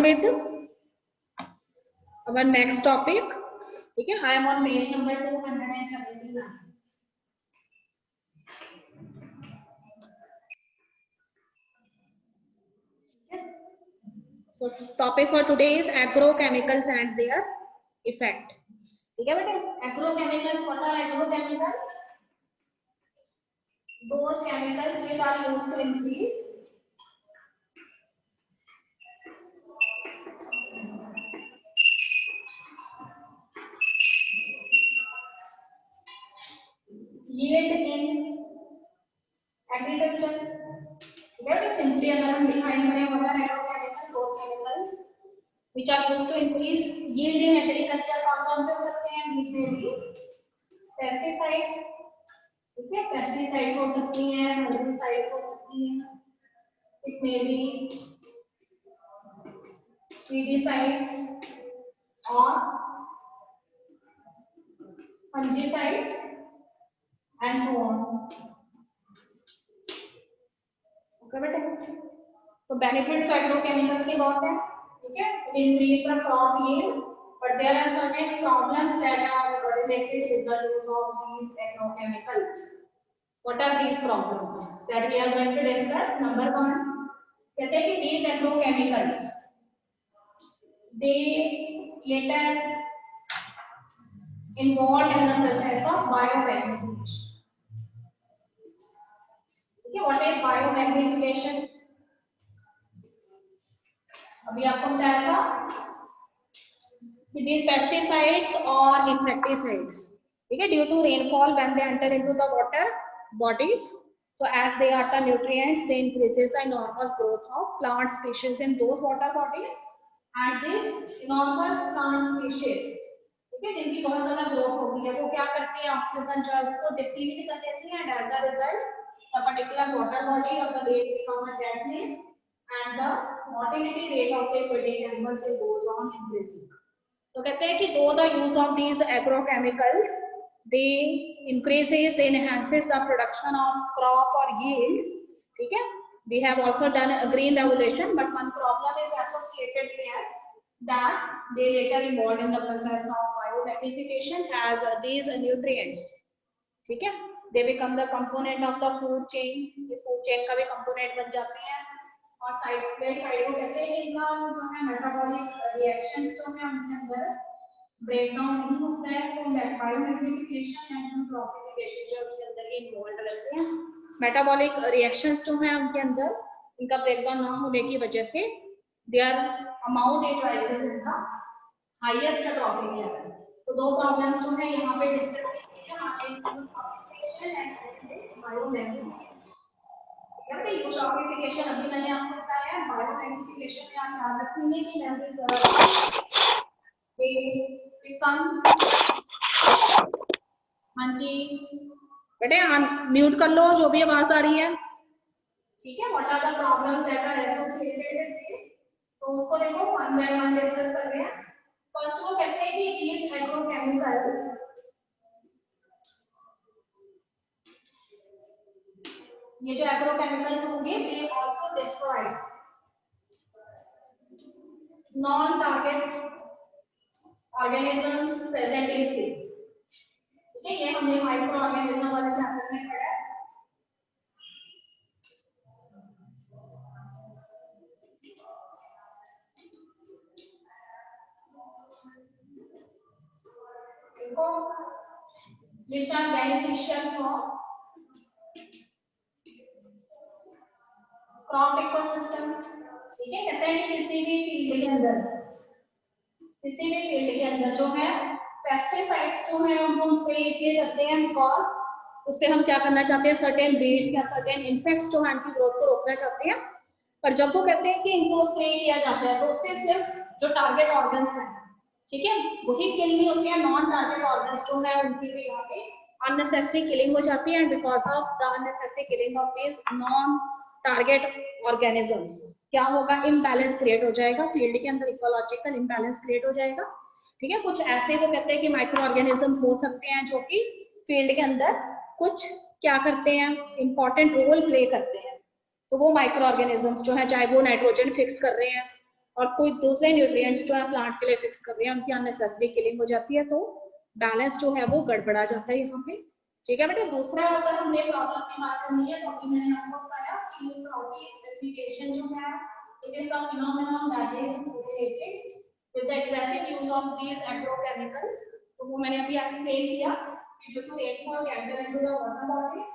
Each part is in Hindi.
with our next topic. ठीक है, I am on page number 279. So topic for today is agrochemicals and their effect. ठीक है बेटे, agrochemicals, what are agrochemicals? Those chemicals which are used to increase yield in agriculture. ठीक है, simply अगर हम define करें what are agrochemicals, those chemicals which are used to increase yield in agriculture. कौन से हो सकते हैं? These may be pesticides. ठीक है, पेस्टिसाइड्स हो सकती हैं, हेर्बिसाइड्स हो सकती हैं, इट मे बी वीडिसाइड्स और fungicides and so on. Okay बेटे, तो बेनिफिट्स तो एग्रोकेमिकल्स के बहुत है, ठीक है, it increase the crop yield, but there are certain problems that are related with the use of these agrochemicals. What are these problems that we are going to discuss? Number 1, कहते हैं कि these agrochemicals they later involved in the process of biomagnification. Okay, what is biomagnification? अभी आपको बताया था कि these pesticides or insecticides, ठीक है, due to rainfall when they enter into the water bodies, so as they are the nutrients, they increases the enormous growth of plant species in those water bodies, and this enormous plant species, ठीक है, जिनकी बहुत ज्यादा ग्रोथ होती है, वो क्या करती है, ऑक्सीजन जो है उसको डिप्लीट कर देती है, and as a result the particular water body of the lake become a dead lake and the mortality rate of the aquatic animals goes on increasing. तो कहते हैं कि though the use of these agrochemicals they increases, they enhances the production of crop or yield, ठीक है, we have also done a green revolution, but one problem is associated here that they later involved in the process of biomagnification as these nutrients, ठीक है, they become the component of the food chain, ये food chain का भी component बन जाते हैं, और साइड को कहते हैं कि इनका जो है मेटाबॉलिक रिएक्शन जो है उनके अंदर ब्रेकडाउन नहीं होता है, तो बायोमैग्निफिकेशन एंड प्रोपिफिकेशन जो उसके अंदर इन्वॉल्व रहते हैं, मेटाबॉलिक रिएक्शंस जो है उनके अंदर इनका ब्रेकडाउन ना होने की वजह से their amount it rises in the highest trophic level. तो दो प्रॉब्लम्स जो है यहाँ पे डिस्कस की है, यहाँ पे प्रोपिफिकेशन एंड बायोमैग्निफिकेशन। यूट्रॉपिफिकेशन अभी मैंने आपको बताया, बायोमैग्निफिकेशन में आप याद रखेंगे कि हाँ जी बेटे म्यूट कर लो जो भी आवाज आ रही है, ठीक है, what are the problems that are associated with this, तो उसको देखो वन बाय वन डिस्कस कर रहे हैं। फर्स्ट वो कहते हैं कि these agrochemicals, ये जो एग्रोकेमिकल्स होंगे they also destroy non target organisms present in food, ठीक है, ये हमने माइक्रो ऑर्गेनिज्म वाले चैप्टर में पढ़ा है। देखो which are beneficial for crop ecosystem, ठीक है, कहते हैं कि किसी भी फील्ड के अंदर जो है पेस्टिसाइड्स जो है हम स्प्रे इसलिए करते हैं बिकॉज उससे हम क्या करना चाहते हैं, सर्टेन वीड्स या सर्टेन इंसेक्ट्स जो है उनकी ग्रोथ को रोकना चाहते हैं, पर जब वो कहते हैं कि इनको स्प्रे किया जाता है तो उससे सिर्फ जो टारगेट ऑर्गन्स हैं, ठीक है, वही किल नहीं होते हैं, नॉन टारगेट ऑर्गन्स जो है उनकी भी यहाँ पे अननेसेसरी किलिंग हो जाती है, and because of the unnecessary killing of this non target organisms क्या होगा, इम्बैलेंस क्रिएट हो जाएगा फील्ड के अंदर, इकोलॉजिकल इम्बैलेंस क्रिएट हो जाएगा, ठीक है। कुछ ऐसे वो कहते हैं कि माइक्रो ऑर्गेनिजम्स हो सकते हैं जो कि फील्ड के अंदर कुछ क्या करते हैं, इंपॉर्टेंट रोल प्ले करते हैं, तो वो माइक्रो ऑर्गेनिजम्स जो है चाहे वो नाइट्रोजन फिक्स कर रहे हैं, और कोई दूसरे न्यूट्रिएंट्स जो है प्लांट के लिए फिक्स कर रहे हैं, उनकी अननेसेसरी किलिंग हो जाती है, तो बैलेंस जो है वो गड़बड़ा जाता है यहाँ पे। ठीक है बेटा। दूसरा अगर हमने प्रॉब्लम की बात करनी है तो अभी मैंने आपको बताया कि यूट्रोफिकेशन जो है it is a phenomenon that is related with the excessive use of these agrochemicals. तो वो मैंने अभी एक्सप्लेन किया कि due to rainfall they enter into the water bodies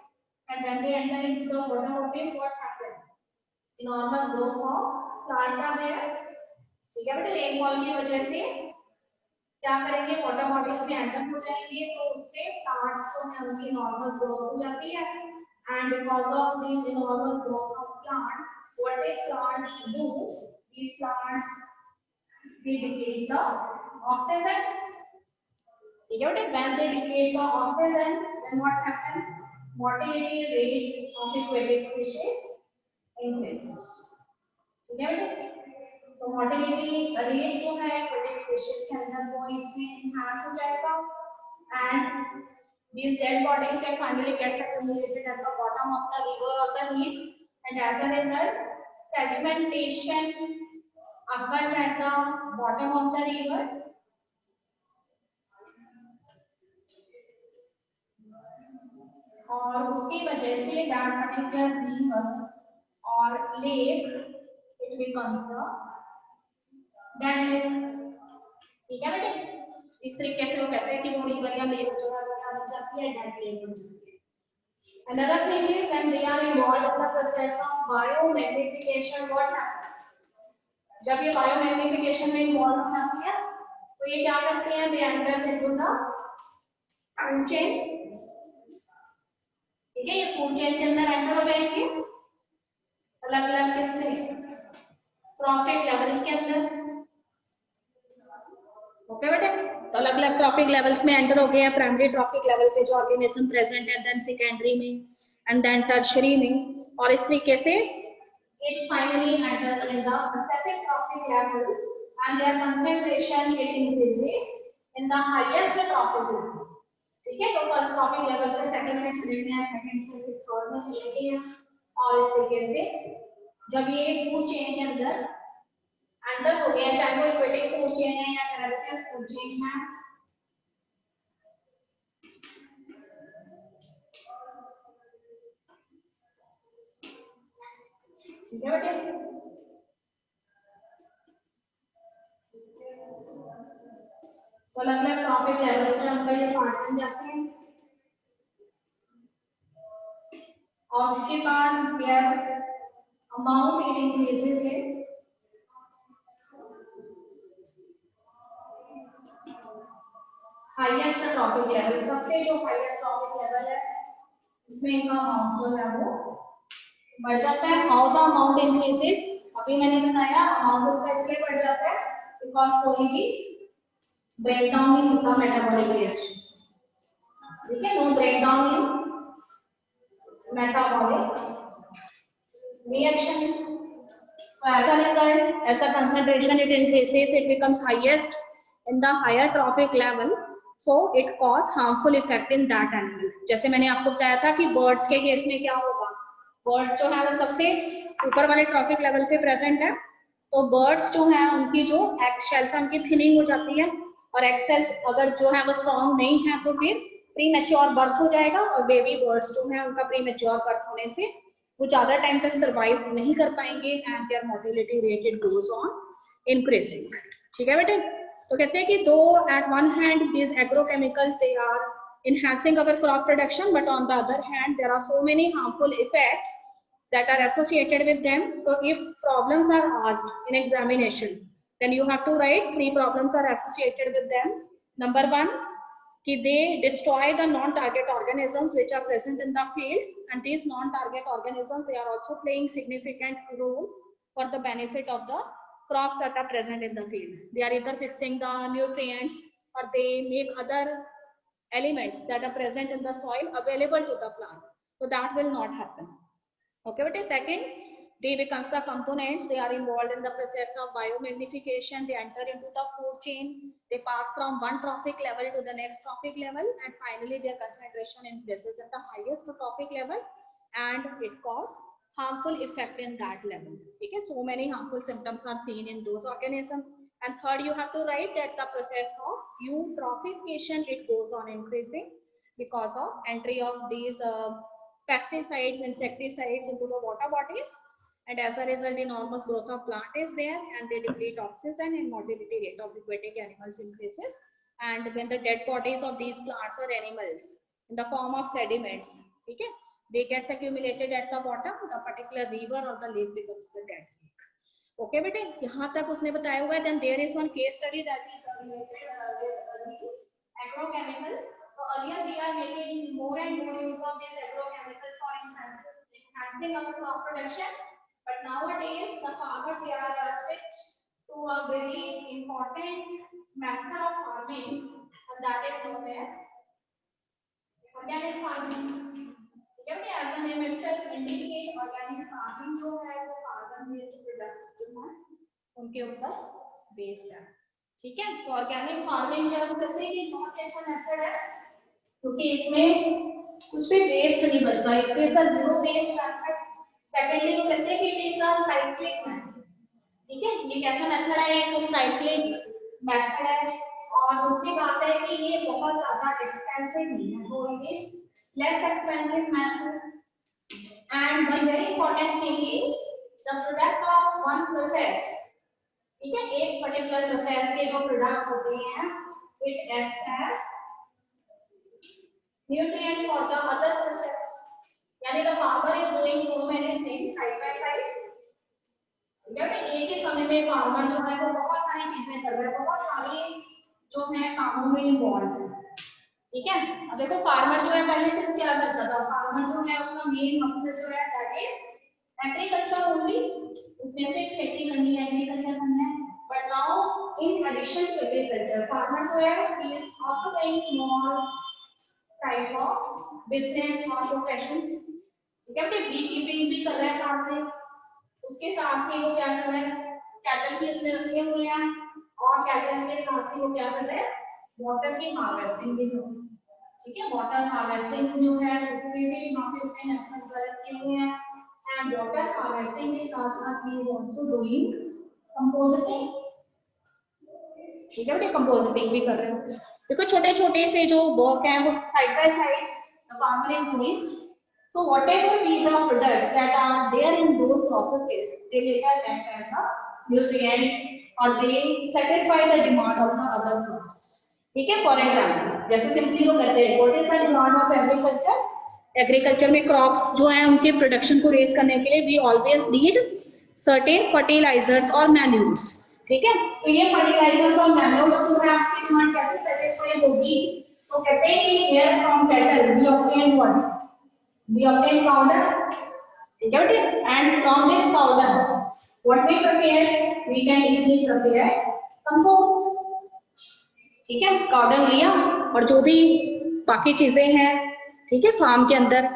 and when they enter into the water bodies what happens, enormous growth of plants are there। ठीक है बेटा। रेनफॉल की वजह से क्या करेंगे, वाटर बॉडीज में एंटर हो जाएंगे, तो उससे प्लांट्स जो है उनकी enormous growth हो जाती है। And because of this enormous growth of plant, what is plants do, these plants they deplete the oxygen। ठीक है बेटा। when they deplete the oxygen then what happen, motility rate of aquatic species increases। ठीक है बेटा। तो मोटिलिटी रेट जो है एक्वेटिक स्पीशीज के अंदर वो इसमें एनहांस हो जाएगा and these dead bodies can finally get accumulated at the bottom of the river or the lake, and as a result sedimentation occurs at the bottom of the river और उसकी वजह से that particular river or lake it becomes the dead lake। ठीक है बेटे। इस तरीके से वो कहते हैं कि वो रिवर या लेक जो है वो क्या बन जाती है, डेड लेक बन जाती है। Another thing is when they are involved in the process of biomagnification, what happens? जब ये biomagnification में involved हो जाती है तो ये क्या करते हैं, they enters into the food chain। ठीक है। ये फूड चेन के अंदर एंटर हो जाएंगे अलग अलग किसमें, ट्रॉफिक लेवल्स के अंदर। ओके बेटे। तो अलग अलग ट्रॉफिक लेवल्स में एंटर हो गए हैं। प्राइमरी ट्रॉफिक लेवल पे जो ऑर्गेनिज्म प्रेजेंट है, देन सेकेंडरी में एंड देन टर्शरी में, और इस तरीके से it finally enters in the successive trophic levels and their concentration it increases in the highest trophic level। ठीक है। तो फर्स्ट ट्रॉफिक लेवल से सेकंड में चले गए हैं, सेकंड से फिर थर्ड में चले गए हैं, और इस तरीके से जब ये फूड चेन के अंदर एंटर हो गया, चाहे वो एक्वेटिक फूड चेन है या टेरेस्ट्रियल फूड चेन है, ठीक है बेटे। तो अलग अलग ट्रॉफिक लेवल से हम ये पार्ट बन जाते हैं और उसके बाद देयर अमाउंट इट इंक्रीजेस है। हाईएस्ट ट्रॉफिक लेवल, सबसे जो हाईएस्ट ट्रॉफिक लेवल है इसमें इनका अमाउंट जो है वो बढ़ जाता है। हाउ द अमाउंट इंक्रीजेस, अभी मैंने बताया अमाउंट उसका इसलिए बढ़ जाता है बिकॉज कोई भी ब्रेकडाउन नहीं होता मेटाबॉलिक रिएक्शन। ठीक है। No breakdown in metabolic reactions, so as a result as the concentration it increases it becomes highest in the higher trophic level, so it cause harmful effect in that animal। जैसे मैंने आपको बताया था कि बर्ड्स के केस में क्या होगा, बर्ड्स जो है वो सबसे ऊपर वाले ट्रॉफिक लेवल पे प्रेजेंट है, तो बर्ड्स जो है उनकी जो एग शेल्स है उनकी थिनिंग हो जाती है, और एग सेल्स अगर जो है वो स्ट्रॉन्ग नहीं है तो फिर प्री मैच्योर बर्थ हो जाएगा, और बेबी बर्ड्स जो है उनका प्री मैच्योर बर्थ होने से वो ज्यादा टाइम तक सर्वाइव नहीं कर पाएंगे and their mortality rate it goes on increasing. ठीक है बेटे। तो कहते हैं कि though at one hand these agrochemicals they are enhancing our crop production, but on the other hand there are so many harmful effects that are associated with them. So if problems are asked in examination, then you have to write 3 problems are associated with them. Number 1, they destroy the non-target organisms which are present in the field, and these non-target organisms they are also playing significant role for the benefit of the crops that are present in the field. They are either fixing the nutrients or they make other elements that are present in the soil available to the plant, so that will not happen। Okay, but second, they becomes the components, they are involved in the process of biomagnification, they enter into the food chain, they pass from one trophic level to the next trophic level, and finally their concentration increases at the highest trophic level and it cause harmful effect in that level. Okay, so many harmful symptoms are seen in those organisms. And third, you have to write that the process of eutrophication, it goes on increasing because of entry of these pesticides, insecticides into the water bodies, and as a result enormous growth of plant is there, and they deplete oxygen and mortality rate of aquatic animals increases. And when the dead bodies of these plants or animals in the form of sediments, okay, they gets accumulated at the bottom, the particular river or the lake becomes the dead lake. Okay बेटे, यहाँ तक उसने बताया हुआ है. Then there is one case study that is related with these agrochemicals. So earlier we are making more and more use of these agrochemicals for enhancing our crop production, but nowadays the farmers, they are switched to a very important method of farming, and that is known as organic farming. As the name itself indicate, organic farming जो है वो कार्बन बेस्ड प्रोडक्ट्स जो है उनके ऊपर बेस्ड है. ठीक है, तो ऑर्गेनिक फार्मिंग जो हम कहते हैं कि बहुत अच्छा मेथड है, क्योंकि इसमें कुछ भी वेस्ट नहीं बचता. It is a zero waste method. Secondly वो कहते हैं कि it is a cyclic method. ठीक है, ये कैसा मेथड है? एक साइक्लिक मेथड है. और दूसरी बात है कि ये बहुत ज्यादा एक्सपेंसिव नहीं है, तो it is less expensive method. And one very important thing is the product of one process. ठीक है, एक particular process के जो product होते हैं, it acts as nutrients for the other process. यानी the farmer is doing so many things side by side. एक ही समय में farmer जो है वो बहुत सारी चीजें कर रहा है, बहुत सारी जो है कामों में involved है. ठीक है, अब देखो फार्मर जो है पहले सिर्फ क्या करता था? फार्मर जो है उसका मेन मकसद जो है दैट इज एग्रीकल्चर ओनली. उसने सिर्फ खेती करनी है, एग्रीकल्चर करना है. But now in addition to agriculture, farmer जो है he is also doing small type of business और प्रोफेशंस. ठीक है, बी कीपिंग भी कर रहा है साथ में. उसके साथ ही वो क्या कर रहा है? कैटल भी उसने रखे हुए हैं, और कैटल के साथ ही वो क्या कर रहा है? वाटर की हार्वेस्टिंग भी हो. ठीक है, वाटर हार्वेस्टिंग जो है उसमें भी यहाँ पे उसने मेथड्स डेवलप किए हुए हैं. एंड वाटर हार्वेस्टिंग के साथ साथ ही आल्सो डूइंग कंपोजिटिंग. ठीक है, कंपोजिटिंग भी कर रहे हैं. देखो छोटे छोटे से जो वर्क है वो side by side the farmer is doing. So whatever be the products that are there in those processes, they later act as a nutrients और they satisfy the demand of the other process. ठीक है, फॉर एग्जाम्पल जैसे सिंपली वो कहते हैं what is the demand of agriculture. Agriculture में क्रॉप्स जो है उनके प्रोडक्शन को रेज करने के लिए we always need certain fertilisers और मैन्यूर्स. ठीक है, तो ये फर्टिलाइजर्स और मैन्यूर्स जो है आपकी डिमांड कैसे सेटिस्फाई होगी? तो कहते हैं कि hair from cattle we obtain what? We obtain powder. ठीक है बेटे, and from this powder what we prepare? We can easily prepare compost. ठीक है, पाउडर लिया और जो भी बाकी चीजें हैं, ठीक है, फार्म के अंदर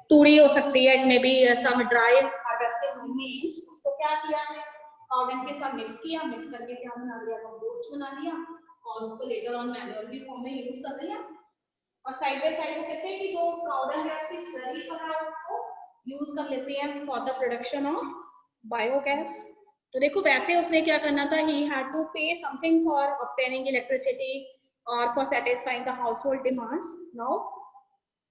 तूड़ी हो सकती है, it may be some dry harvested means, उसको क्या किया है? पाउडर के साथ मिक्स किया, मिक्स करके क्या बना लिया? कंपोस्ट बना लिया, और उसको लेकर ऑन मैन्योर की फॉर्म में यूज कर लिया. और साइड बाय साइड वो कहते हैं कि जो पाउडर है उसकी स्लरी जो है उसको यूज कर लेते हैं for the production of biogas. तो देखो वैसे उसने क्या करना था? He had to pay something for obtaining electricity और for satisfying the household demands. Now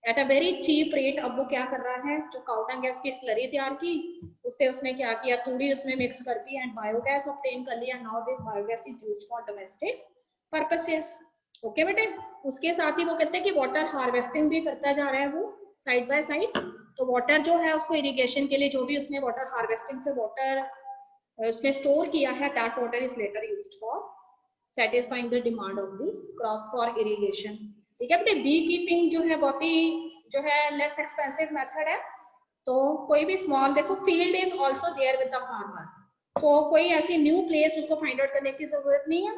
at a very cheap rate अब वो क्या कर रहा है? जो काउडंग गैस की स्लरी तैयार की, उससे उसने क्या किया? तूड़ी उसमें मिक्स कर दी एंड बायोगैस ऑब्टेन कर लिया. Now this biogas is used for domestic purposes. Okay बेटे, उसके साथ ही वो कहते हैं कि वाटर हार्वेस्टिंग भी करता जा रहा है वो साइड बाय साइड. तो वाटर जो है उसको इरिगेशन के लिए जो भी उसने वाटर हार्वेस्टिंग से वाटर उसने स्टोर किया है, that water is later used for satisfying the demand of the crops for irrigation. ठीक है बेटे, बी कीपिंग जो है बहुत ही जो है लेस एक्सपेंसिव मेथड है. तो कोई भी स्मॉल, देखो field is also there with the farmer, so कोई ऐसी न्यू प्लेस उसको फाइंड आउट करने की जरूरत नहीं है.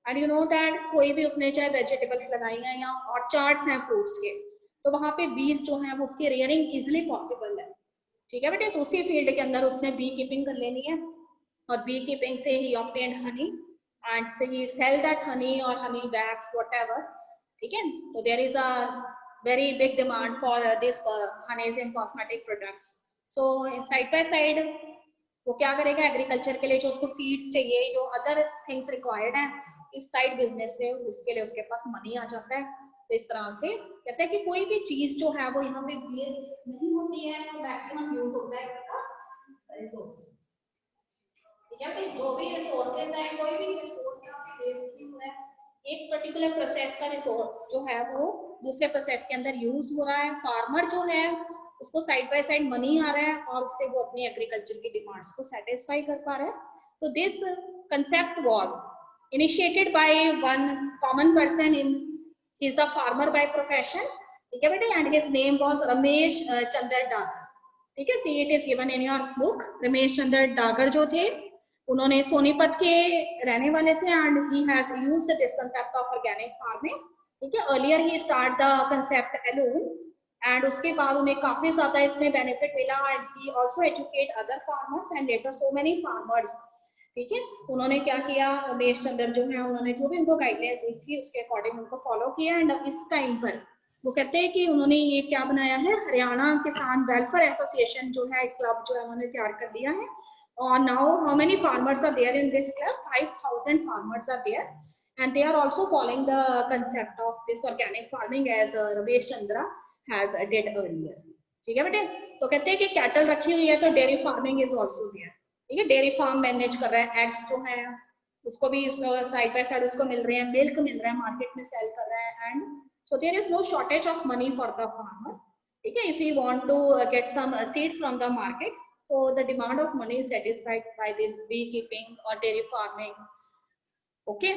एंड यू नो दैट कोई भी उसने चाहे वेजिटेबल्स लगाई हैं या ऑर्चार्ड्स हैं फ्रूट्स के, तो वहां पे बीज जो है वो उसकी रेयरिंग इजिली पॉसिबल है. ठीक है बेटे, तो उसी फील्ड के अंदर उसने बी कीपिंग कर लेनी है, और बी कीपिंग से ही ऑब्टेन हनी एंड से ही सेल दैट हनी और हनी वैक्स व्हाटएवर. ठीक है, तो there is a very big demand for this honeys in cosmetic products. So side by side वो क्या करेगा, एग्रीकल्चर के लिए जो उसको सीड्स चाहिए, जो अदर थिंग्स रिक्वायर्ड है इस साइड बिजनेस से, उसके लिए उसके पास मनी आ जाता है। तो इस तरह से कहते हैं कि कोई भी चीज जो है वो यहाँ पे वेस्ट नहीं होती है, तो मैक्सिमम यूज होता है उसका रिसोर्सेज। ठीक है, तो जो भी रिसोर्सेज है, कोई भी रिसोर्स यहाँ पे वेस्ट नहीं हो रहा है, एक पर्टिकुलर प्रोसेस का रिसोर्स जो है वो दूसरे प्रोसेस के अंदर यूज हो रहा है। फार्मर जो है उसको साइड बाय साइड मनी आ रहा है और उससे वो अपनी एग्रीकल्चर की डिमांड्स को सेटिस्फाई कर पा रहा है। तो this concept was initiated by one common person in, he is a farmer by profession, ठीक है बेटे, and his name was Ramesh Chandra Dagar. ठीक है, see it is given in your book. Ramesh Chandra Dagar जो थे उन्होंने सोनीपत के रहने वाले थे and he has used this concept of organic farming. ठीक है, earlier he start the concept alone and उसके बाद उन्हें काफी ज्यादा इसमें बेनिफिट मिला and he also educate other farmers and later so many farmers. ठीक है, उन्होंने क्या किया, रमेश चंद्र जो है उन्होंने जो भी उनको गाइडलाइंस दी थी उसके अकॉर्डिंग उनको फॉलो किया एंड इस टाइम पर वो कहते हैं कि उन्होंने ये क्या बनाया है, हरियाणा किसान वेलफेयर एसोसिएशन जो है, क्लब जो है उन्होंने तैयार कर दिया है। और now how many farmers are there in this club, 5000 farmers are there and they are also following the concept of this organic farming as Ramesh Chandra has did earlier. ठीक है बेटे, तो कहते हैं कि कैटल रखी हुई है तो dairy farming is also there. ठीक है, डेयरी फार्म मैनेज कर रहा है, एग्स जो है उसको भी साइड बाय साइड उसको मिल रहे हैं, मिल्क मिल रहा है, मार्केट में सेल कर रहा है and so there is no shortage of money for the farmer. ठीक है, if you want to get some seeds from the market, so the demand of money is satisfied by this beekeeping or dairy farming. Okay,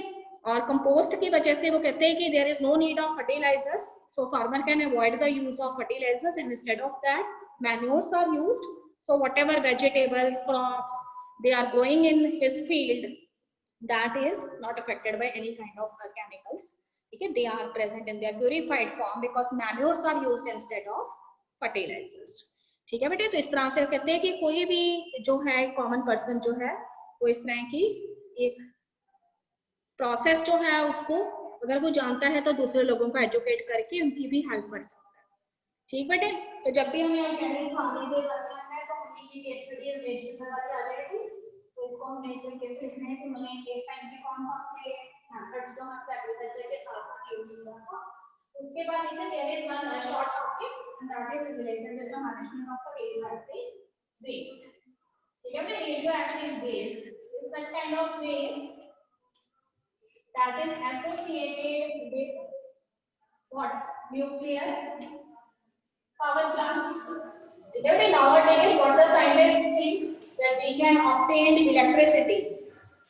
और कंपोस्ट की वजह से वो कहते हैं कि there is no need of fertilizers, so farmer can avoid the use of fertilizers and instead of that manures are used. So whatever vegetables crops they are growing in his field, that is not affected by any kind of chemicals. ठीक है, they are present in their purified form because manures are used instead of fertilisers. ठीक है बेटे, तो इस तरह से कहते हैं कि कोई भी जो है कॉमन पर्सन जो है वो इस तरह की एक प्रोसेस जो है उसको अगर वो जानता है तो दूसरे लोगों को एजुकेट करके उनकी भी हेल्प कर सकता है। ठीक बेटे, तो जब भी हमें ऑर्गेनिक फार्मिंग पे करना है तो हमें ये केस स्टडी वेस्ट वाली आ जाएगी, तो इसको हमने इस तरीके से लिखना है कि मैंने एक टाइम पे कौन कौन से मेथड्स जो हम एग्रीकल्चर के साथ साथ यूज किया था। उसके बाद इसे there is one short topic and that is related with the management of the radioactive waste. ठीक है बेटे, radioactive waste is such kind of waste that is associated with what? Nuclear power plants. Nowadays, what the scientists think that we can obtain electricity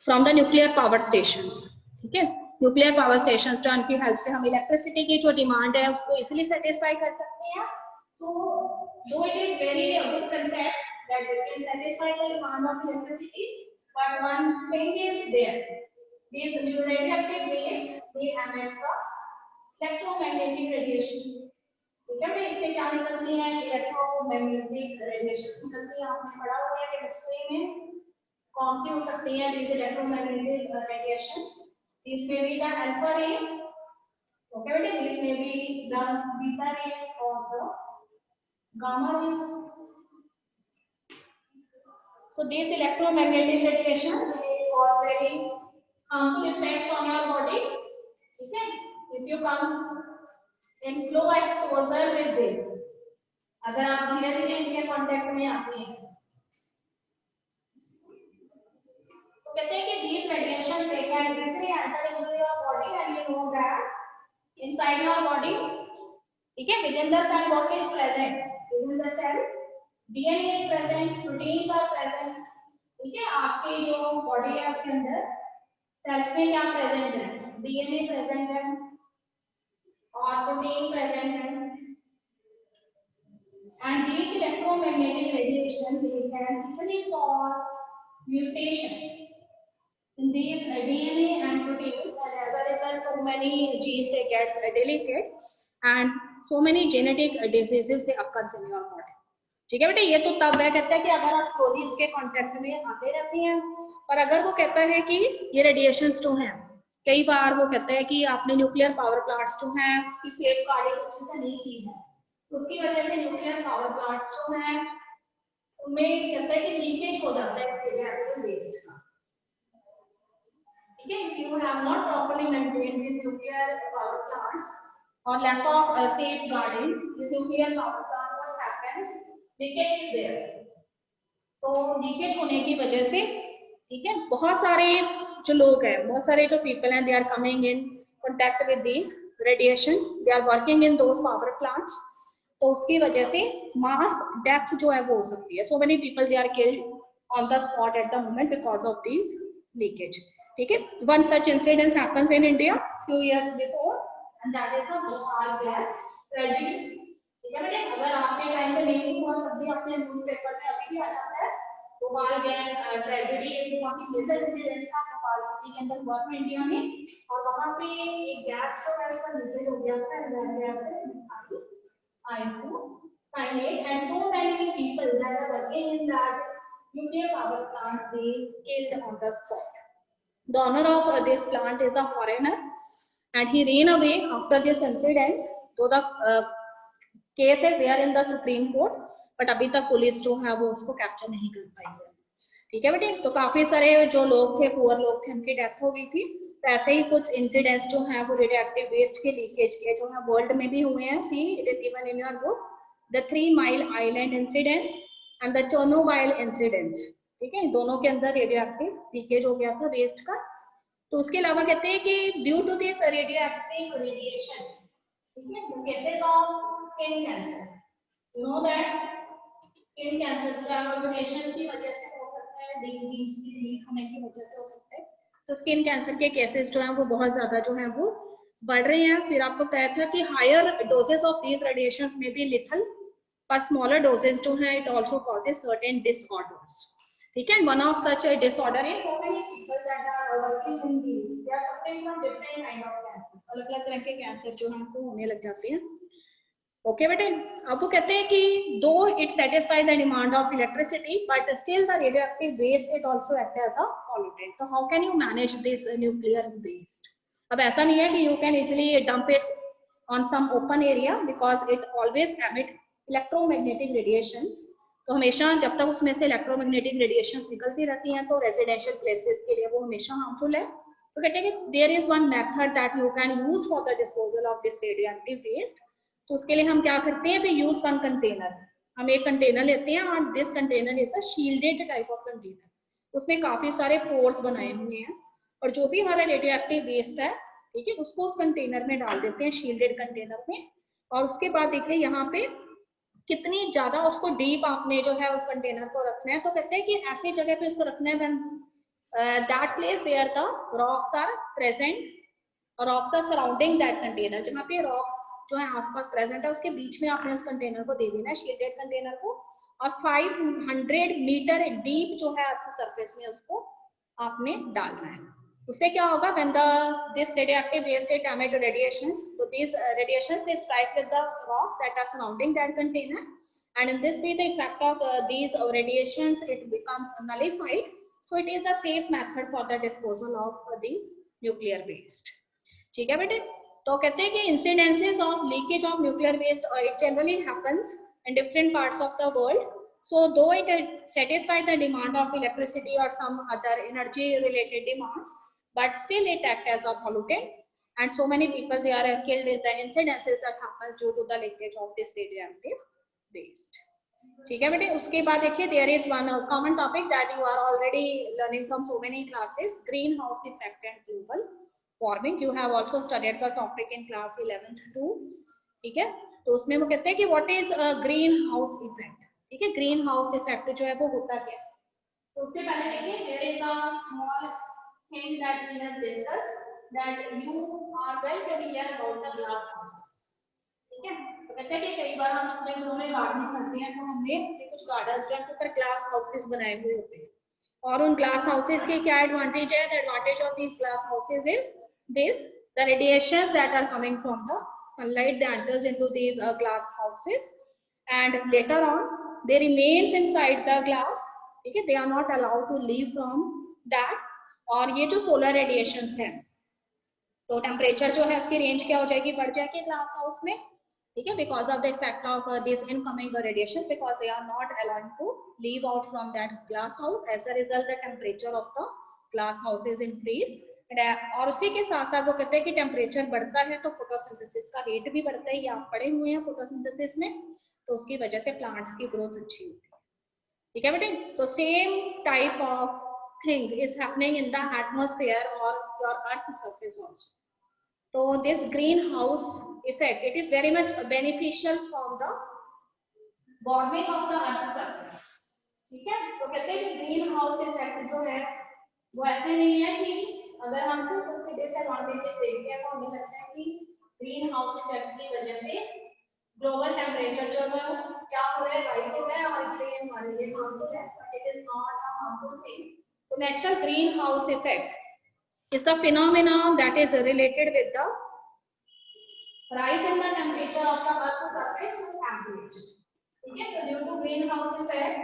from the nuclear power stations. ठीक है, न्यूक्लियर पावर स्टेशन की हेल्प से हम इलेक्ट्रिसिटी की जो डिमांड है उसको इजिली सेटिस्फाई कर सकते हैं। So, though it is very a good concept that we can satisfy the demand of electricity, but one thing is there. These radioactive waste they emit the electromagnetic radiation. ठीक है, मैं इससे क्या निकलती है, इलेक्ट्रोमैग्नेटिक रेडिएशन निकलती है। आपने पढ़ा हुआ है केमिस्ट्री में, कौन सी हो सकती है these electromagnetic radiations? These may be the alpha rays, okay बेटे, these may be the beta rays or the gamma rays. So these electromagnetic radiation they cause very harmful effects on your body. ठीक है, if you come in slow exposure with this, अगर आप धीरे धीरे इनके कांटेक्ट में आते हैं तो कहते हैं कि these radiations they can easily enter into your body and you know that inside your body, ठीक है, within the cell what is present, within the cell DNA is present, proteins are present। ठीक है, आपकी जो बॉडी है उसके अंदर सेल्स में क्या प्रेजेंट है, डीएनए प्रेजेंट है और प्रोटीन प्रेजेंट है and these electromagnetic radiation they can easily cause mutation in these DNA and proteins and as a result so many genes they gets deleted and so many genetic diseases they occurs in your body। ठीक है बेटे, ये तो तब वह कहता है कि अगर आप स्लोली इसके कांटेक्ट में आते रहते हैं, और अगर वो कहता है कि ये रेडिएशंस जो हैं कई बार वो कहता है कि आपने न्यूक्लियर पावर प्लांट्स जो हैं उसकी सेफ गार्डिंग अच्छे से नहीं की है, उसकी वजह से न्यूक्लियर पावर प्लांट्स जो हैं उनमें कहता है कि लीकेज हो जाता है इस रेडियोएक्टिव वेस्ट का, ठीक है। If you have not properly maintained this nuclear power plants or lack of safeguarding the nuclear power plant, what happens, leakage is there। तो लीकेज होने की वजह से, ठीक है, बहुत सारे जो लोग हैं, बहुत सारे जो पीपल हैं, they are coming in contact with these radiations, they are working in those power plants, तो उसकी वजह से मास डेथ जो है वो हो सकती है। So many people they are killed on the spot at the moment because of these leakage, ठीक है। One such incident happens in India few years before and that is the Bhopal gas tragedy, ठीक है बेटे। अगर आपके टाइम पे नहीं हुआ तब भी आपने न्यूज़पेपर में अभी भी आ जाता है, भोपाल गैस ट्रेजेडी एक बहुत ही मेजर इंसिडेंट था भोपाल सिटी के अंदर हुआ था इंडिया में, और वहां पे एक गैस जो है उसका लीकेज हो गया था and that gas is isocyanate, and so many people that are working in that nuclear power plant, they killed on the spot. The owner of this plant is a foreigner and he ran away after this incident. So the case is there in the Supreme Court, but अभी तक पुलिस जो है वो उसको कैप्चर नहीं कर पाई है, ठीक है बेटे। तो काफी सारे जो लोग थे, पुअर लोग थे, उनकी डेथ हो गई थी। तो ऐसे ही कुछ इंसिडेंट्स जो हैं वो रेडियोएक्टिव वेस्ट के लीकेज के जो है वर्ल्ड में भी हुए हैं। See it is given in your book the 3 mile island incidents and the Chornobyl incidents, ठीक है। दोनों के अंदर रेडियोएक्टिव लीकेज हो गया था वेस्ट का। तो उसके अलावा कहते हैं कि due to this radioactive radiation, ठीक है, the cases of skin cancer, you know that skin cancer स्टैगोरेशन की वजह से हो सकता है, डिजीज की लीक होने की वजह से हो सकता है। तो स्किन कैंसर के केसेस जो हैं वो बहुत ज्यादा जो हैं वो बढ़ रहे हैं। फिर आपको पता था कि higher doses of these radiations may be lethal, पर स्मॉलर डोजेस जो हैं it also causes certain disorders, ठीक है। One of such a disorder is so many people that are working in these, they are suffering from different kind of cancers, अलग-अलग तरह के कैंसर जो हैं वो होने लग जाते हैं, ओके बेटे। अब वो कहते हैं कि though it satisfy the demand of electricity but still the radioactive waste it also act as a pollutant. तो how can you manage this nuclear waste? अब ऐसा नहीं है कि you can easily dump it on some open area because it always emit electromagnetic radiations. तो हमेशा जब तक उसमें से इलेक्ट्रोमैग्नेटिक रेडिएशंस निकलती रहती हैं तो रेजिडेंशियल प्लेसेस के लिए वो हमेशा हार्मफुल है। तो कहते हैं कि there is one method that you can use for the disposal of this radioactive waste. तो उसके लिए हम क्या करते हैं, यूज वन कंटेनर। हम एक कंटेनर लेते हैं और this container is a shielded type of container, उसमें काफी सारे पोर्स बनाए हुए हैं और जो भी हमारा रेडियोएक्टिव वेस्ट है, ठीक है, उसको उस कंटेनर में डाल देते हैं, शील्डेड कंटेनर में। और उसके बाद देखिए यहाँ पे कितनी ज्यादा उसको डीप आपने जो है उस कंटेनर को रखना है। तो कहते हैं कि ऐसी जगह पे उसको रखना है when that place where the rocks are present, rocks are surrounding that container, जहाँ पे रॉक्स जो है आसपास प्रेजेंट है उसके बीच में आपने उस कंटेनर को दे देना है, शील्डेड कंटेनर को। और 500 मीटर डीप जो है आपकी सरफेस में उसको आपने डालना है। उससे क्या होगा, when the this radioactive waste it emit radiations, so these radiations they strike with the rocks that are surrounding that container, and in this way the effect of these radiations it becomes nullified, so it is a safe method for the disposal of these nuclear waste, ठीक है बेटे। तो कहते हैं कि incidences of leakage of nuclear waste it generally happens in different parts of the world. So though it satisfies the demand of electricity or some other energy related demands, but still it acts as a pollutant, and so many people they are killed in the incidences that happens due to the leakage of this radioactive waste, ठीक है बेटे। उसके बाद देखिए there is one common topic that you are already learning from so many classes, greenhouse effect and global warming. You have also studied the topic in class 11th too, ठीक है। तो उसमें वो कहते हैं कि what is a greenhouse effect, ठीक है। ग्रीन हाउस इफेक्ट जो है वो होता क्या है, तो उससे पहले देखिए there is a small thing that we have discussed, that you are well familiar about the glass houses, ठीक है। तो कहते हैं कि कई बार हम अपने घरों में गार्डनिंग करते हैं तो हमने कुछ गार्डन्स जो है ऊपर ग्लास हाउसेस बनाए हुए होते हैं, और उन ग्लास हाउसेस के क्या एडवांटेज है, the advantage of these glass houses is this, the radiations that are coming from the sunlight that enters into these glass houses and later on they remains inside the glass, ठीक है, they are not allowed to leave from that। और ये जो सोलर रेडिएशंस है तो टेम्परेचर जो है उसकी रेंज क्या हो जाएगी, बढ़ जाएगी ग्लास हाउस में, ठीक है, because of the effect of this incoming radiation, because they are not allowed to leave out from that glass house, as a result the temperature of the glass house is increase. और उसी के साथ साथ वो कहते हैं कि टेम्परेचर बढ़ता है तो फोटोसिंथेसिस का रेट भी बढ़ता है, ये आप पढ़े हुए हैं फोटोसिंथेसिस में, तो उसकी वजह से प्लांट्स की ग्रोथ अच्छी होती है। ठीक है बेटे, तो same type of thing is happening in the atmosphere और your earth surface also. So this greenhouse effect, it is very much beneficial from the warming of the earth surface. ठीक है, तो कहते हैं कि ग्रीन हाउस इफेक्ट जो है वो ऐसे नहीं है कि अगर हम सिर्फ उसके डिसएडवांटेजेस देखते हैं तो हमें लगता है कि ग्रीन हाउस इफेक्ट की वजह से ग्लोबल टेम्परेचर जो है क्या हो रहा है, राइज हो रहा है और इसलिए हमारे लिए हार्मफुल है, but it is not a harmful thing. तो natural greenhouse effect is the phenomenon that is related with the rise in the temperature of the earth's surface with average. ठीक है, तो due to greenhouse effect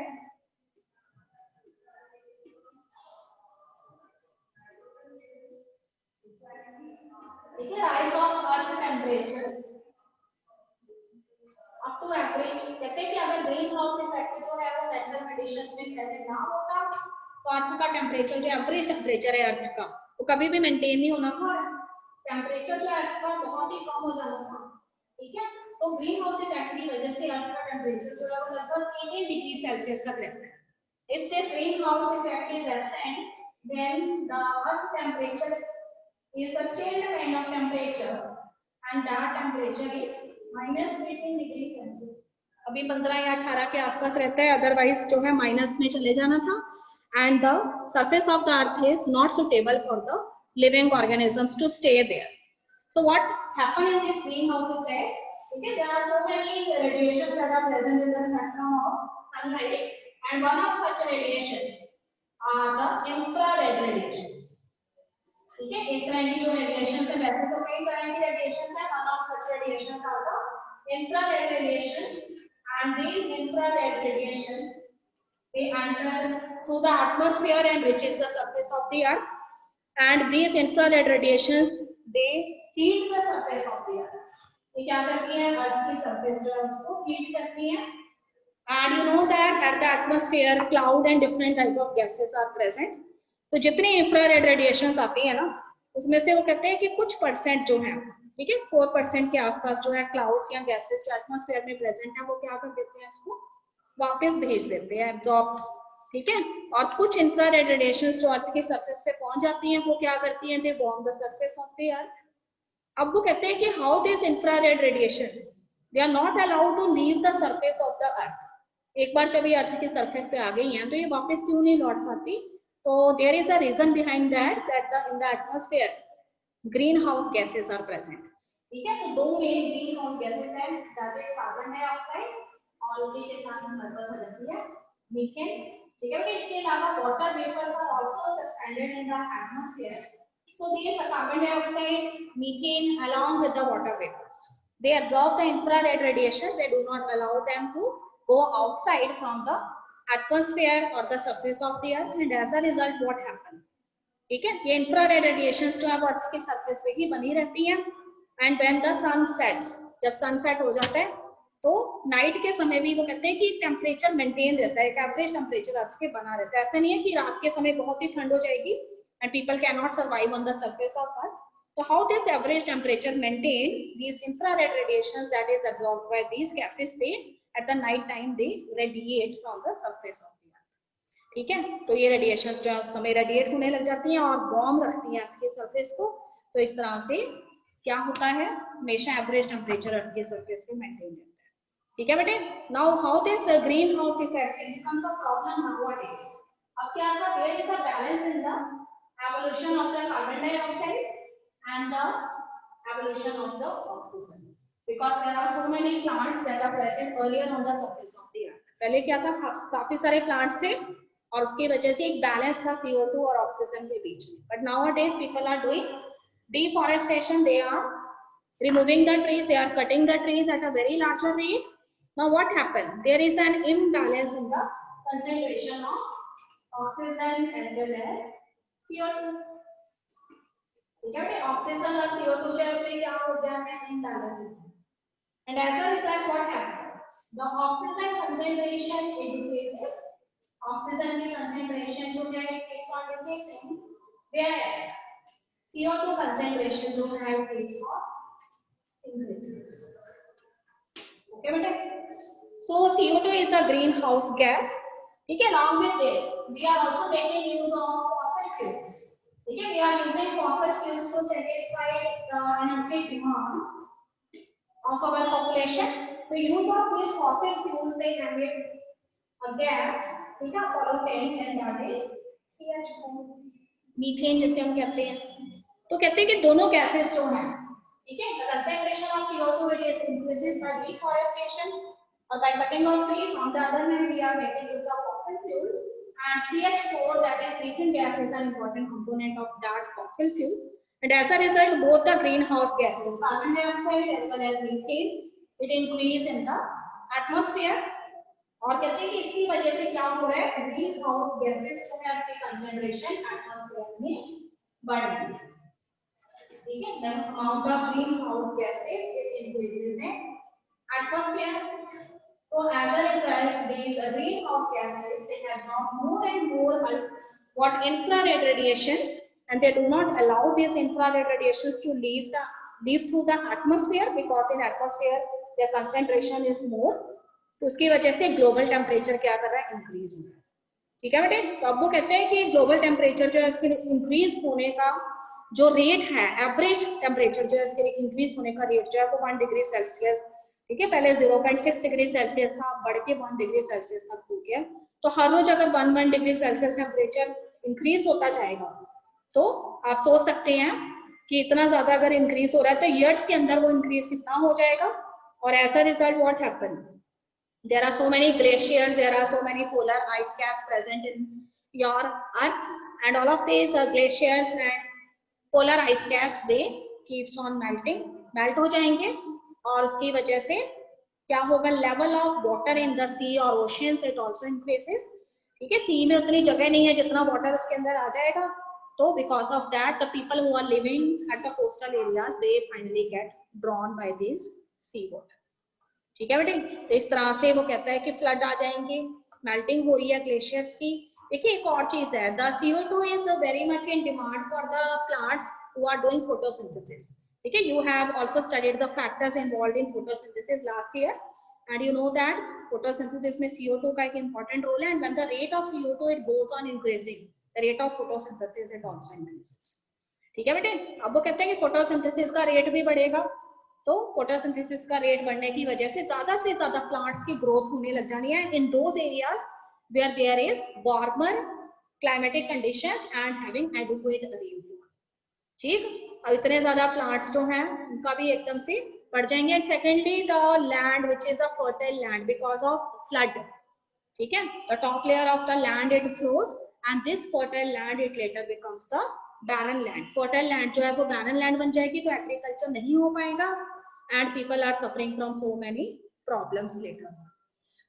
ठीक है, rise of earth temperature up to average, कहते हैं कि अगर ग्रीन हाउस इफेक्ट जो है वो नेचुरल कंडीशन में पहले ना होता तो अर्थ का टेम्परेचर जो एवरेज टेम्परेचर है अर्थ का वो कभी भी मेंटेन नहीं होना था, टेम्परेचर जो है अर्थ का बहुत ही कम हो जाना था। ठीक है, तो ग्रीन हाउस इफेक्ट की वजह से अर्थ का टेम्परेचर जो है वो लगभग 18 डिग्री सेल्सियस तक रहता है। If this greenhouse effect is absent then the earth temperature is a chilled kind of temperature and that temperature is -18 degree Celsius. अभी 15 या 18 के आसपास रहता है, अदरवाइज जो है माइनस में चले जाना था। And the surface of the earth is not suitable for the living organisms to stay there. So what happen in this greenhouse effect? Okay, there are so many radiations that are present in the spectrum of sunlight, and one of such radiations are the infrared radiations. ठीक है, एक तरह की जो रेडिएशन है, वैसे तो कई तरह की रेडिएशन है, one of such radiations are the infrared radiations and these infrared radiations they enter through the atmosphere and reaches the surface of the earth, and these infrared radiations they heat the surface of the earth। ये क्या करती है, अर्थ की सरफेस जो है उसको हीट करती है। and you know that at the atmosphere cloud and different type of gases are present। तो जितनी इंफ्रारेड रेडिएशंस आती है ना उसमें से वो कहते हैं कि कुछ परसेंट जो है, ठीक है 4% के आसपास जो है क्लाउड्स या गैसेस जो एटमॉस्फेयर में प्रेजेंट है वो क्या कर देते हैं, इसको वापस भेज देते हैं, एब्जॉर्ब। ठीक है, और कुछ इंफ्रारेड रेडिएशंस जो अर्थ की सरफेस पे पहुंच जाती हैं वो क्या करती हैं, they warm the surface of the earth. अब वो कहते हैं कि how this infrared radiations they are not allowed to leave the surface of the earth. एक बार जब ये अर्थ की सरफेस पे आ गई हैं तो ये वापस क्यों नहीं लौट पाती? तो there is a reason behind that in the atmosphere greenhouse gases are present. ठीक है, तो दो मेन ग्रीन हाउस गैसेस हैं, दैट इज कार्बन डाइऑक्साइड और उसी के साथ में मदद हो जाती है मीथेन। ठीक है, इसके अलावा water vapours are also suspended in the atmosphere. So these carbon dioxide, methane along with the water vapors, they absorb the infrared radiations, they do not allow them to go outside from the atmosphere or the surface of the earth, and as a result what happen, ठीक है, ये इंफ्रारेड रेडिएशंस जो है वो अर्थ की सरफेस पे ही बनी रहती हैं। And when the sun sets, जब सनसेट हो जाता है तो नाइट के समय भी वो कहते हैं कि टेम्परेचर मेंटेन रहता है, एक एवरेज टेम्परेचर अर्थ के बना रहता है। ऐसा नहीं है कि रात के समय बहुत ही ठंड हो जाएगी and people cannot survive on the surface of earth। So how this average temperature maintain, these infrared radiations that is absorbed by these gases, they at the night time they radiate from the surface of the earth। ठीक है, तो ये रेडिएशंस जो है उस समय रेडिएट होने लग जाती हैं और वार्म रखती हैं अर्थ के सरफेस को। तो इस तरह से क्या होता है, हमेशा एवरेज टेम्परेचर अर्थ के सरफेस पे मेंटेन रहता है। ठीक है बेटे, now how this greenhouse effect becomes a problem nowadays. अब क्या था, there is a balance in the evolution of the carbon dioxide and the evolution of the oxygen, because there are so many plants that are present earlier on the surface of the earth। पहले क्या था, काफी सारे plants थे और उसकी वजह से एक बैलेंस था CO2 और ऑक्सीजन के बीच में। but nowadays people are doing deforestation, they are removing the trees, they are cutting the trees at a very larger rate। now what happened, there is an imbalance in the concentration of oxygen as well as CO2। ठीक है, ऑक्सीजन और CO2 जो है उसमें क्या हो गया है, imbalance. and as a result what happens, the oxygen concentration it decreases, oxygen की concentration जो है it keeps on decreasing, whereas CO2 concentration जो है it keeps on increases. Okay बेटा, so CO2 is the greenhouse gas. ठीक है, along with this we are also making use of fossil fuels. ठीक है, we are using fossil fuels to satisfy the energy demands of our population. The use of these fossil fuels they emit a gas, ठीक है, pollutant, and that is CH4, methane जिसे हम कहते हैं. तो कहते हैं कि दोनों गैसेस जो हैं, ठीक है, the concentration of CO2 it is increases by deforestation or by cutting of trees. On the other hand, we are making use of fossil fuels, and CH4 that is methane gas is an important component of that fossil fuel. And as a result, both the greenhouse gases, carbon dioxide as well as methane, it increase in the atmosphere. और कहते हैं कि इसकी वजह से क्या हो रहा है, ग्रीन हाउस गैसेस जो है उसकी कंसंट्रेशन एटमॉस्फेयर में बढ़ रही है. ठीक है, the amount of greenhouse gases it increases in atmosphere. So as a result, these greenhouse gases they absorb more and more what infrared radiations, and they do not allow these infrared radiations to leave through the atmosphere, because in atmosphere their concentration is more. तो उसकी वजह से ग्लोबल टेम्परेचर क्या कर रहा है, इंक्रीज हो रहा है. ठीक है बेटे, तो अब वो कहते हैं कि ग्लोबल टेम्परेचर जो है इसके इंक्रीज होने का जो रेट है, एवरेज टेम्परेचर जो है इसके इंक्रीज होने का रेट जो है वो 1 डिग्री सेल्सियस. ठीक है, पहले 0.6 डिग्री सेल्सियस था, बढ़ के 1 डिग्री सेल्सियस तक हो गया. तो हर रोज अगर 1 डिग्री सेल्सियस टेम्परेचर इंक्रीज होता जाएगा तो आप सोच सकते हैं कि इतना ज्यादा अगर इंक्रीज हो रहा है तो ईयर्स के अंदर वो इंक्रीज कितना हो जाएगा. और as a result what happen, there are so many glaciers, there are so many polar ice caps present in your earth, and all of these glaciers and polar ice caps they keeps on melt हो जाएंगे. और उसकी वजह से क्या होगा, level of water in the sea or oceans it also increases. ठीक है, सी में उतनी जगह नहीं है जितना वाटर उसके अंदर आ जाएगा. तो because of that the people who are living at the coastal areas they finally get drawn by this sea water. ठीक है बेटे, तो इस तरह से वो कहता है कि फ्लड आ जाएंगे, मेल्टिंग हो रही है ग्लेशियर्स की. देखिए एक और चीज है, the CO2 is very much in demand for the plants who are doing photosynthesis. ठीक है, you have also studied the factors involved in photosynthesis last year, and you know that photosynthesis में CO2 का एक इंपॉर्टेंट रोल है. And when the rate of CO2 it goes on increasing, the rate of photosynthesis it also increases. ठीक है बेटे, अब वो कहते हैं कि फोटोसिंथेसिस का रेट भी बढ़ेगा. तो फोटोसिंथेसिस का रेट बढ़ने की वजह से ज्यादा प्लांट्स की ग्रोथ होने लग जानी है in those areas where there is warmer climatic conditions and having adequate rainfall. ठीक, अब इतने ज्यादा प्लांट्स जो हैं उनका भी एकदम से बढ़ जाएंगे. And secondly the land which is a fertile land because of flood. ठीक है, the top layer of the land it flows and this fertile land it later becomes the barren land. fertile land जो है वो barren land बन जाएगी, तो एग्रीकल्चर नहीं हो पाएगा and people are suffering from so many problems later.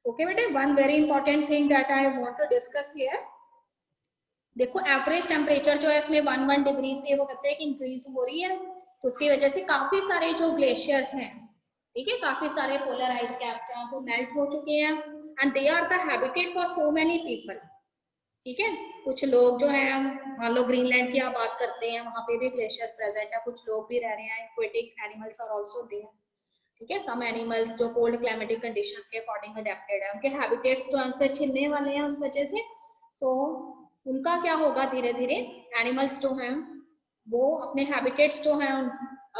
Okay बेटे, one very important thing that I want to discuss here. देखो एवरेज टेम्परेचर जो है इसमें 1 डिग्री से वो कहते हैं कि इंक्रीज हो रही है. तो उसकी वजह से काफी सारे जो ग्लेशियर्स हैं, ठीक है, काफी सारे पोलर आइस कैप्स हैं वो मेल्ट हो चुके हैं and they are the habitat for so many people. ठीक है, कुछ लोग जो हैं, मान लो ग्रीनलैंड की आप बात करते हैं, वहां पे भी ग्लेशियर्स प्रेजेंट है, कुछ लोग भी रह रहे हैं, aquatic animals are also there. ठीक है, सम एनिमल्स जो कोल्ड क्लाइमेटिक कंडीशंस के अकॉर्डिंग अडेप्टेड है, उनके हैबिटेट्स जो उनसे छिनने वाले हैं उस वजह से. तो उनका क्या होगा, धीरे धीरे एनिमल्स जो हैं वो अपने हैबिटेट्स जो हैं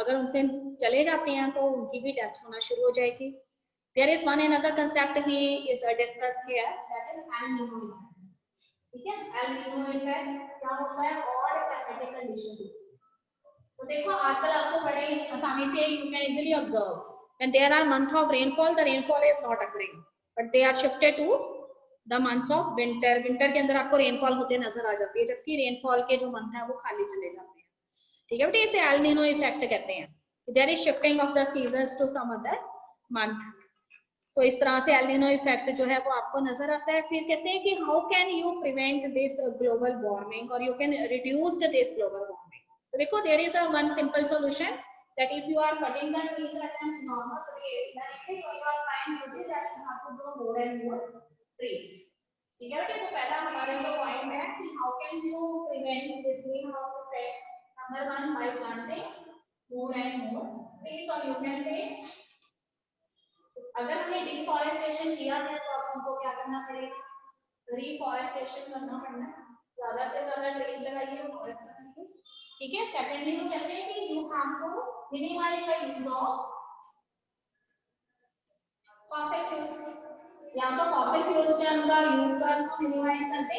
अगर उनसे चले जाते हैं तो उनकी भी डेथ होना शुरू हो जाएगी. There is one another concept he is discuss here, that is El Niño effect. ठीक है, एल नीनो इफेक्ट क्या होता है, ऑड क्लाइमेटिक कंडीशन. तो देखो आजकल आपको बड़े आसानी से you can easily observe when there are month of rainfall the rainfall is not occurring but they are shifted to the months of winter. winter के अंदर आपको रेनफॉल होते नजर आ जाती है, जबकि रेनफॉल के जो मंथ है वो खाली चले जाते हैं. ठीक है बेटे, इसे एल नीनो इफेक्ट कहते हैं. There is shifting of the seasons to some other month. तो इस तरह से एल नीनो इफेक्ट जो है वो आपको नजर आता है. फिर कहते हैं कि how can you prevent this global warming और you can reduce this global warming. तो देखो there is a one simple solution. that if you are cutting the trees at an enormous rate, then it is your prime duty that you have to grow more and more trees. ठीक है बेटे, तो पहला हमारा जो पॉइंट है कि how can you prevent this greenhouse effect, number 1 bye planting more and more trees, और you can say अगर हमने डिफॉरेस्टेशन किया है तो अब हमको क्या करना पड़ेगा, रिफॉरेस्टेशन करना पड़ना है, ज्यादा से ज्यादा ट्रीज लगाइए, फॉरेस्ट लगाइए, ठीक है। Secondly definitely you have to minimise the use of fossil fuels, या तो फॉसिल फ्यूल्स का यूज को मिनिमाइज करते